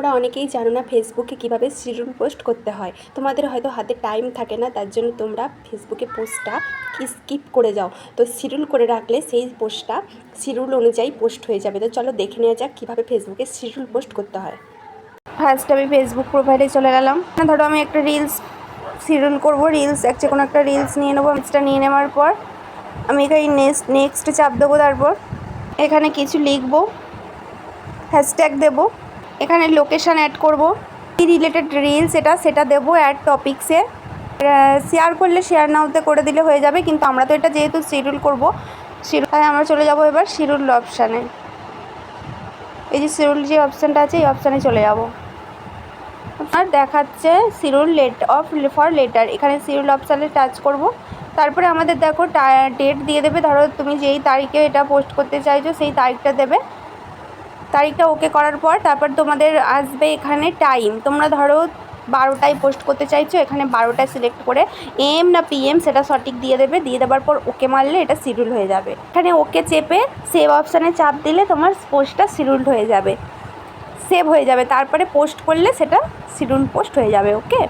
তোমরা অনেকেই জানো না ফেসবুকে কীভাবে শিডিউল পোস্ট করতে হয়। তোমাদের হয়তো হাতে টাইম থাকে না, তার জন্য তোমরা ফেসবুকে পোস্টটা স্কিপ করে যাও। তো শিডিউল করে রাখলে সেই পোস্টটা শিডিউল অনুযায়ী পোস্ট হয়ে যাবে। তো চলো দেখে নেওয়া যাক কীভাবে ফেসবুকে শিডিউল পোস্ট করতে হয়। ফার্স্ট আমি ফেসবুক প্রোফাইলে চলে গেলাম। ধরো আমি একটা রিলস শিডিউল করবো, রিলস যে কোনো একটা রিলস নিয়ে নেবো। রিলসটা নিয়ে নেওয়ার পর আমি এখানে নেক্সট চাপ দেবো। তারপর এখানে কিছু লিখবো, হ্যাশট্যাগ দেবো, এখানে লোকেশান অ্যাড করব, কি রিলেটেড রিলস সেটা দেবো। অ্যাড টপিক্সে শেয়ার করলে শেয়ার নাওতে করে দিলে হয়ে যাবে, কিন্তু আমরা তো এটা যেহেতু শিডিউল করবো, তাই আমরা চলে যাব এবার শিডিউল অপশানে। এই যে শিডিউল যে অপশানটা আছে এই অপশানে চলে যাব। আর দেখাচ্ছে শিডিউল ফর লেটার, এখানে শিডিউল অপশানে টাচ করব। তারপরে আমাদের দেখো ডেট দিয়ে দেবে। ধরো তুমি যেই তারিখে এটা পোস্ট করতে চাইছো সেই তারিখটা দেবে। তারিখটা ওকে করার পর তারপর তোমাদের আসবে এখানে টাইম। তোমরা ধরো 12টায় পোস্ট করতে চাইছো, এখানে 12টায় সিলেক্ট করে এম না পিএম সেটা সঠিক দিয়ে দেবে। দিয়ে দেওয়ার পর ওকে মারলে এটা শিডিউল হয়ে যাবে। এখানে ওকে চেপে সেভ অপশানে চাপ দিলে তোমার পোস্টটা শিডিউল হয়ে যাবে, সেভ হয়ে যাবে। তারপরে পোস্ট করলে সেটা শিডিউল পোস্ট হয়ে যাবে। ওকে।